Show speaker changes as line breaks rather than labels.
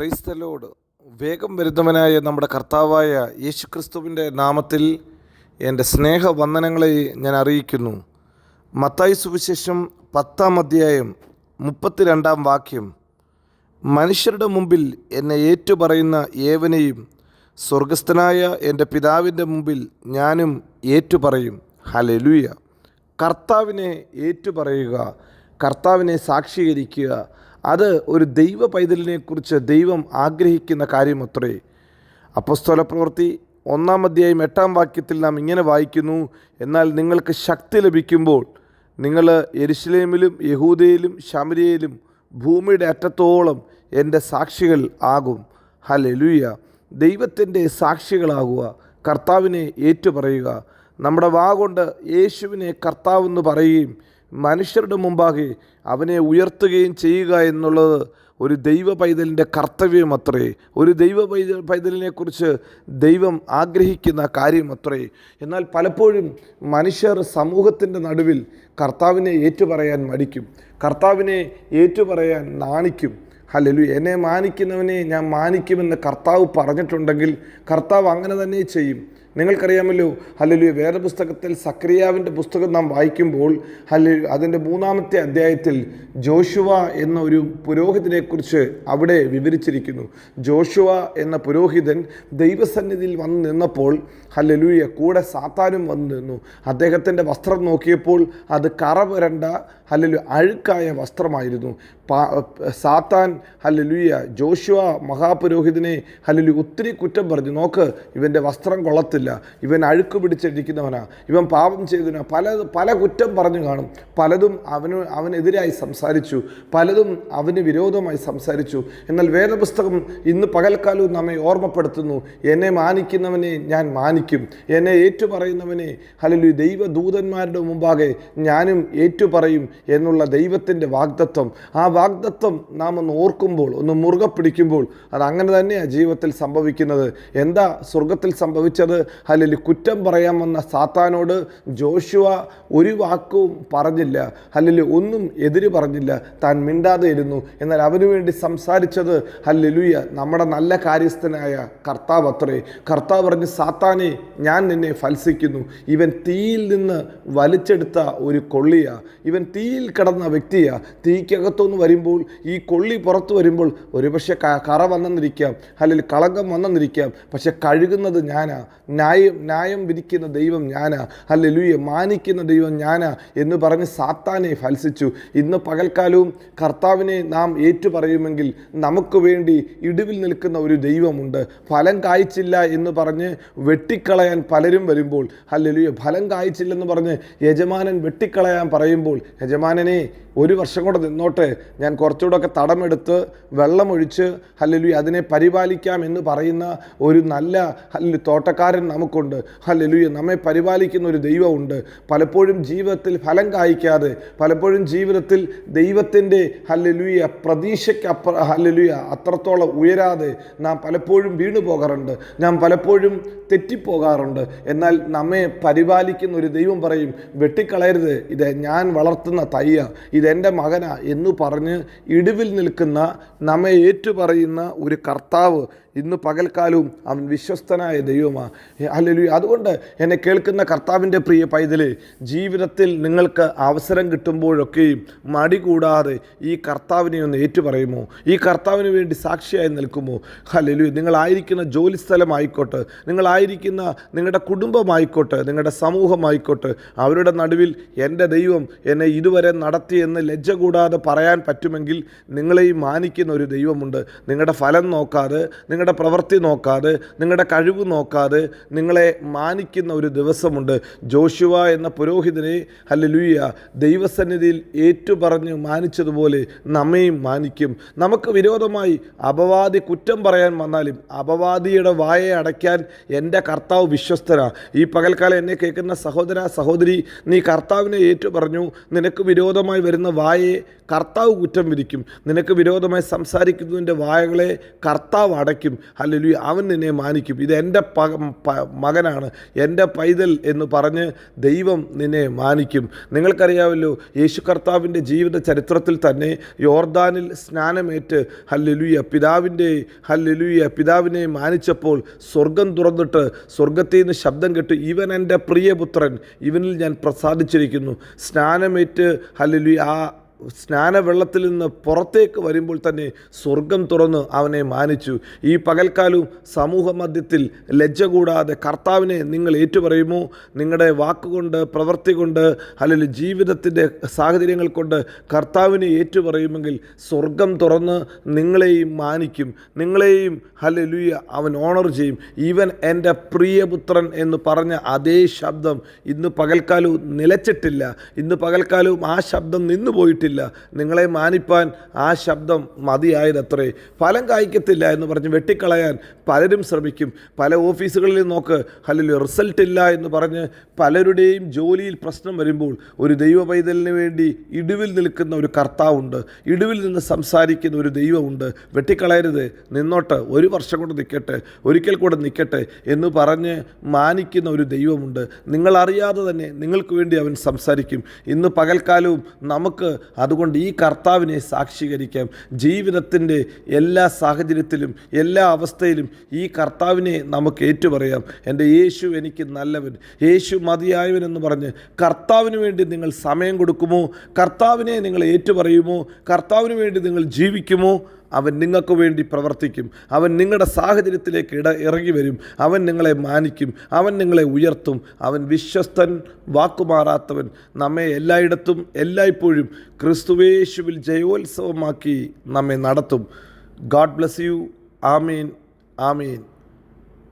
Praise the Lord. വേഗം വരുന്നവനായ നമ്മുടെ കർത്താവായ യേശുക്രിസ്തുവിൻ്റെ നാമത്തിൽ എൻ്റെ സ്നേഹവന്ദനങ്ങളെ ഞാൻ അറിയിക്കുന്നു. മത്തായി സുവിശേഷം 10-ാം അധ്യായം 32-ാം വാക്യം, മനുഷ്യരുടെ മുമ്പിൽ എന്നെ ഏറ്റുപറയുന്ന ഏവനെയും സ്വർഗസ്ഥനായ എൻ്റെ പിതാവിൻ്റെ മുമ്പിൽ ഞാനും ഏറ്റുപറയും. ഹല്ലേലൂയ. കർത്താവിനെ ഏറ്റുപറയുക, കർത്താവിനെ സാക്ഷീകരിക്കുക, അത് ഒരു ദൈവ പൈതലിനെക്കുറിച്ച് ദൈവം ആഗ്രഹിക്കുന്ന കാര്യമത്രേ. അപ്പോസ്തലപ്രവൃത്തി 1-ാം അധ്യായം 8-ാം വാക്യത്തിൽ നാം ഇങ്ങനെ വായിക്കുന്നു, എന്നാൽ നിങ്ങൾക്ക് ശക്തി ലഭിക്കുമ്പോൾ നിങ്ങൾ യെരുശലേമിലും യഹൂദയിലും ശമര്യയിലും ഭൂമിയുടെ അറ്റത്തോളം എൻ്റെ സാക്ഷികൾ ആകും. ഹല്ലേലൂയ. ദൈവത്തിൻ്റെ സാക്ഷികളാകുക, കർത്താവിനെ ഏറ്റുപറയുക, നമ്മുടെ വാ കൊണ്ട് യേശുവിനെ കർത്താവെന്ന് പറയുകയും മനുഷ്യരുടെ മുമ്പാകെ അവനെ ഉയർത്തുകയും ചെയ്യുക എന്നുള്ളത് ഒരു ദൈവ പൈതലിൻ്റെ കർത്തവ്യമത്രേ. ഒരു ദൈവ പൈതലിനെക്കുറിച്ച് ദൈവം ആഗ്രഹിക്കുന്ന കാര്യമത്രേ. എന്നാൽ പലപ്പോഴും മനുഷ്യർ സമൂഹത്തിൻ്റെ നടുവിൽ കർത്താവിനെ ഏറ്റുപറയാൻ മടിക്കും, കർത്താവിനെ ഏറ്റുപറയാൻ നാണിക്കും. ഹല്ലേലൂയ. എന്നെ മാനിക്കുന്നവനെ ഞാൻ മാനിക്കുമെന്ന് കർത്താവ് പറഞ്ഞിട്ടുണ്ടെങ്കിൽ കർത്താവ് അങ്ങനെ തന്നെ ചെയ്യും. നിങ്ങൾക്കറിയാമല്ലോ, ഹല്ലേലൂയ, വേദപുസ്തകത്തിൽ സക്രിയാവിൻ്റെ പുസ്തകം നാം വായിക്കുമ്പോൾ അതിൻ്റെ 3-ാമത്തെ അധ്യായത്തിൽ ജോഷുവ എന്ന ഒരു പുരോഹിതനെക്കുറിച്ച് അവിടെ വിവരിച്ചിരിക്കുന്നു. ജോഷുവ എന്ന പുരോഹിതൻ ദൈവസന്നിധിയിൽ വന്ന് നിന്നപ്പോൾ ഹല്ലേലൂയ കൂടെ സാത്താനും വന്നു നിന്നു. അദ്ദേഹത്തിൻ്റെ വസ്ത്രം നോക്കിയപ്പോൾ അത് കറ പുരണ്ട ഹല്ലേലൂയ അഴുക്കായ വസ്ത്രമായിരുന്നു. സാത്താൻ ഹല്ലേലൂയ ജോഷുവ മഹാപുരോഹിതനെ ഹല്ലേലൂയ ഒത്തിരി കുറ്റം പറഞ്ഞു. നോക്ക്, ഇവൻ്റെ വസ്ത്രം കൊള്ളത്തില്ല, ഇവൻ അഴുക്ക് പിടിച്ചിരിക്കുന്നവനാ, ഇവൻ പാപം ചെയ്തവനാ, പല കുറ്റം പറഞ്ഞു കാണും. പലതും അവനെതിരായി സംസാരിച്ചു, പലതും അവന് വിരോധമായി സംസാരിച്ചു. എന്നാൽ വേദപുസ്തകം ഇന്ന് പകൽക്കാലവും നമ്മെ ഓർമ്മപ്പെടുത്തുന്നു, എന്നെ മാനിക്കുന്നവനെ ഞാൻ മാനിക്കും, എന്നെ ഏറ്റുപറയുന്നവനെ ഹല്ലേലൂയ ദൈവദൂതന്മാരുടെ മുമ്പാകെ ഞാനും ഏറ്റുപറയും എന്നുള്ള ദൈവത്തിൻ്റെ വാഗ്ദത്വം. ആ വാഗ്ദത്വം നാം ഒന്ന് ഓർക്കുമ്പോൾ, ഒന്ന് മുറുകെ പിടിക്കുമ്പോൾ അത് അങ്ങനെ തന്നെയാണ് ജീവിതത്തിൽ സംഭവിക്കുന്നത്. എന്താ സ്വർഗത്തിൽ സംഭവിച്ചത്? ഹല്ലേലൂയ കുറ്റം പറയാൻ വന്ന സാത്താനോട് ജോഷുവ ഒരു വാക്കും പറഞ്ഞില്ല, ഹല്ലേലൂയ ഒന്നും എതിര് പറഞ്ഞില്ല, താൻ മിണ്ടാതെ ഇരുന്നു. എന്നാൽ അവനു വേണ്ടി സംസാരിച്ചത് ഹല്ലേലൂയ നമ്മുടെ നല്ല കാര്യസ്ഥനായ കർത്താവ് അത്രേ. കർത്താവ് പറഞ്ഞ്, സാത്താനെ ഞാൻ നിന്നെ ഫൽസിക്കുന്നു, ഇവൻ തീയിൽ നിന്ന് വലിച്ചെടുത്ത ഒരു കൊള്ളിയാ, ഇവൻ തീയിൽ കിടന്ന വ്യക്തിയാ. തീക്കകത്തുനിന്ന് വരുമ്പോൾ ഈ കൊള്ളി പുറത്തു വരുമ്പോൾ ഒരുപക്ഷെ കറ വന്നെന്നിരിക്കാം, അല്ലെങ്കിൽ കളങ്കം വന്നെന്നിരിക്കാം, പക്ഷെ കഴുകുന്നത് ഞാനാ, ന്യായം വിധിക്കുന്ന ദൈവം ഞാനാ, ഹല്ലേലൂയ മാനിക്കുന്ന ദൈവം ഞാനാ എന്ന് പറഞ്ഞ് സാത്താനെ ഫൽസിച്ചു. ഇന്ന് പകൽക്കാലവും കർത്താവിനെ നാം ഏറ്റുപറയുമെങ്കിൽ നമുക്ക് വേണ്ടി ഇടിവിൽ നിൽക്കുന്ന ഒരു ദൈവമുണ്ട്. ഫലം കായ്ച്ചില്ല എന്ന് പറഞ്ഞ് വെട്ടിക്കളയാൻ പലരും വരുമ്പോൾ, ഹല്ലേലൂയ ഫലം കായ്ച്ചില്ലെന്ന് പറഞ്ഞ് യജമാനൻ വെട്ടിക്കളയാൻ പറയുമ്പോൾ, യജമാനനെ ഒരു വർഷം കൂടെ നിന്നോട്ടെ, ഞാൻ കുറച്ചുകൂടെ ഒക്കെ തടമെടുത്ത് വെള്ളമൊഴിച്ച് ഹല്ലേലൂയ അതിനെ പരിപാലിക്കാം എന്ന് പറയുന്ന ഒരു നല്ല തോട്ടക്കാരൻ നമുക്കുണ്ട്. ഹല്ലേലൂയ നമ്മെ പരിപാലിക്കുന്ന ഒരു ദൈവമുണ്ട്. പലപ്പോഴും ജീവിതത്തിൽ ഫലം കായ്ക്കാതെ, പലപ്പോഴും ജീവിതത്തിൽ ദൈവത്തിൻ്റെ ഹല്ലേലൂയ പ്രതീക്ഷയ്ക്ക് ഹല്ലേലൂയ അത്രത്തോളം ഉയരാതെ നാം പലപ്പോഴും വീണു പോകാറുണ്ട്, നാം പലപ്പോഴും തെറ്റിപ്പോകാറുണ്ട്. എന്നാൽ നമ്മെ പരിപാലിക്കുന്ന ഒരു ദൈവം പറയും, വെട്ടിക്കളയരുത്, ഇത് ഞാൻ വളർത്തുന്ന തയ്യ, ഇതെൻ്റെ മകനാ എന്ന് പറഞ്ഞ് ഇടിവിൽ നിൽക്കുന്ന നമ്മെ ഏറ്റുപറയുന്ന ഒരു കർത്താവ് ഇന്ന് പകൽക്കാലവും അവൻ വിശ്വസ്തനായ ദൈവമാണ്. ഹല്ലേലൂയ. അതുകൊണ്ട് എന്നെ കേൾക്കുന്ന കർത്താവിൻ്റെ പ്രിയ പൈതലേ, ജീവിതത്തിൽ നിങ്ങൾക്ക് അവസരം കിട്ടുമ്പോഴൊക്കെയും മടി കൂടാതെ ഈ കർത്താവിനെ ഒന്ന് ഏറ്റുപറയുമോ? ഈ കർത്താവിന് വേണ്ടി സാക്ഷിയായി നിൽക്കുമോ? ഹല്ലേലൂയ. നിങ്ങളായിരിക്കുന്ന ജോലിസ്ഥലമായിക്കോട്ടെ, നിങ്ങളായിരിക്കുന്ന നിങ്ങളുടെ കുടുംബമായിക്കോട്ടെ, നിങ്ങളുടെ സമൂഹമായിക്കോട്ടെ, അവരുടെ നടുവിൽ എൻ്റെ ദൈവം എന്നെ ഇതുവരെ നടത്തിയെന്ന് ലജ്ജ കൂടാതെ പറയാൻ പറ്റുമെങ്കിൽ നിങ്ങളെയും മാനിക്കുന്ന ഒരു ദൈവമുണ്ട്. നിങ്ങളുടെ ഫലം നോക്കാതെ, നിങ്ങളുടെ പ്രവൃത്തി നോക്കാതെ, നിങ്ങളുടെ കഴിവ് നോക്കാതെ നിങ്ങളെ മാനിക്കുന്ന ഒരു ദിവസമുണ്ട്. ജോഷുവ എന്ന പുരോഹിതനെ ഹല്ലേലൂയ ദൈവസന്നിധിയിൽ ഏറ്റുപറഞ്ഞ് മാനിച്ചതുപോലെ നമ്മെയും മാനിക്കും. നമുക്ക് വിരോധമായി അപവാദി കുറ്റം പറയാൻ വന്നാലും അപവാദിയുടെ വായെ അടയ്ക്കാൻ എൻ്റെ കർത്താവ് വിശ്വസ്തനാ. ഈ പകൽക്കാലം എന്നെ കേൾക്കുന്ന സഹോദര സഹോദരി, നീ കർത്താവിനെ ഏറ്റുപറഞ്ഞു, നിനക്ക് വിരോധമായി വരുന്ന വായെ കർത്താവ് കുറ്റം വിധിക്കും. നിനക്ക് വിരോധമായി സംസാരിക്കുന്നതിൻ്റെ വായകളെ കർത്താവ് അടയ്ക്കും. പറയും, ഹല്ലേലൂയ, അവൻ നിന്നെ മാനിക്കും. ഇത് എൻ്റെ മകനാണ്, എൻ്റെ പൈതൽ എന്ന് പറഞ്ഞ് ദൈവം നിന്നെ മാനിക്കും. നിങ്ങൾക്കറിയാമല്ലോ, യേശു കർത്താവിൻ്റെ ജീവിത ചരിത്രത്തിൽ തന്നെ യോർദാനിൽ സ്നാനമേറ്റ് പിതാവിനെ മാനിച്ചപ്പോൾ സ്വർഗം തുറന്നിട്ട് സ്വർഗത്തിൽ നിന്ന് ശബ്ദം കേട്ട്, ഇവൻ എൻ്റെ പ്രിയപുത്രൻ, ഇവനിൽ ഞാൻ പ്രസാദിച്ചിരിക്കുന്നു. സ്നാനമേറ്റ് ആ സ്നാനവെള്ളത്തിൽ നിന്ന് പുറത്തേക്ക് വരുമ്പോൾ തന്നെ സ്വർഗം തുറന്ന് അവനെ മാനിച്ചു. ഈ പകൽക്കാലവും സമൂഹ മധ്യത്തിൽ ലജ്ജ കൂടാതെ കർത്താവിനെ നിങ്ങൾ ഏറ്റുപറയുമോ? നിങ്ങളുടെ വാക്കുകൊണ്ട്, പ്രവൃത്തി കൊണ്ട്, അല്ലെങ്കിൽ ജീവിതത്തിൻ്റെ സാഹചര്യങ്ങൾ കൊണ്ട് കർത്താവിനെ ഏറ്റുപറയുമെങ്കിൽ സ്വർഗം തുറന്ന് നിങ്ങളെയും മാനിക്കും, നിങ്ങളെയും ഹല്ലേലൂയ അവൻ ഓണർ ചെയ്യും. ഇവൻ എൻ്റെ പ്രിയപുത്രൻ എന്ന് പറഞ്ഞ അതേ ശബ്ദം ഇന്ന് പകൽക്കാലവും നിലച്ചിട്ടില്ല. ഇന്ന് പകൽക്കാലവും ആ ശബ്ദം നിന്നു പോയിട്ടില്ല. നിങ്ങളെ മാനിപ്പാൻ ആ ശബ്ദം മതിയായതത്രേ. ഫലം കായ്ക്കത്തില്ല എന്ന് പറഞ്ഞ് വെട്ടിക്കളയാൻ പലരും ശ്രമിക്കും. പല ഓഫീസുകളിൽ നോക്ക്, അല്ലെങ്കിൽ റിസൾട്ട് ഇല്ല എന്ന് പറഞ്ഞ് പലരുടെയും ജോലിയിൽ പ്രശ്നം വരുമ്പോൾ ഒരു ദൈവ പൈതലിന് വേണ്ടി ഇടിവിൽ നിൽക്കുന്ന ഒരു കർത്താവുണ്ട്, ഇടിവിൽ നിന്ന് സംസാരിക്കുന്ന ഒരു ദൈവമുണ്ട്. വെട്ടിക്കളയരുത്, നിന്നോട്ട്, ഒരു വർഷം കൊണ്ട് നിൽക്കട്ടെ, ഒരിക്കൽ കൂടെ നിൽക്കട്ടെ എന്ന് പറഞ്ഞ് മാനിക്കുന്ന ഒരു ദൈവമുണ്ട്. നിങ്ങളറിയാതെ തന്നെ നിങ്ങൾക്ക് വേണ്ടി അവൻ സംസാരിക്കും. ഇന്ന് പകൽക്കാലവും നമുക്ക് അതുകൊണ്ട് ഈ കർത്താവിനെ സാക്ഷീകരിക്കാം. ജീവിതത്തിൻ്റെ എല്ലാ സാഹചര്യത്തിലും എല്ലാ അവസ്ഥയിലും ഈ കർത്താവിനെ നമുക്ക് ഏറ്റുപറയാം. എൻ്റെ യേശു എനിക്ക് നല്ലവൻ, യേശു മതിയായവൻ എന്ന് പറഞ്ഞ് കർത്താവിന് വേണ്ടി നിങ്ങൾ സമയം കൊടുക്കുമോ? കർത്താവിനെ നിങ്ങൾ ഏറ്റുപറയുമോ? കർത്താവിന് വേണ്ടി നിങ്ങൾ ജീവിക്കുമോ? അവൻ നിങ്ങൾക്ക് വേണ്ടി പ്രവർത്തിക്കും. അവൻ നിങ്ങളുടെ സാഹചര്യത്തിലേക്ക് ഇറങ്ങി വരും. അവൻ നിങ്ങളെ മാനിക്കും, അവൻ നിങ്ങളെ ഉയർത്തും. അവൻ വിശ്വസ്തൻ, വാക്കുമാറാത്തവൻ, നമ്മെ എല്ലായിടത്തും എല്ലായ്പ്പോഴും ക്രിസ്തുവേശുവിൽ ജയോത്സവമാക്കി നമ്മെ നടത്തും. God bless you. Amin, Amin.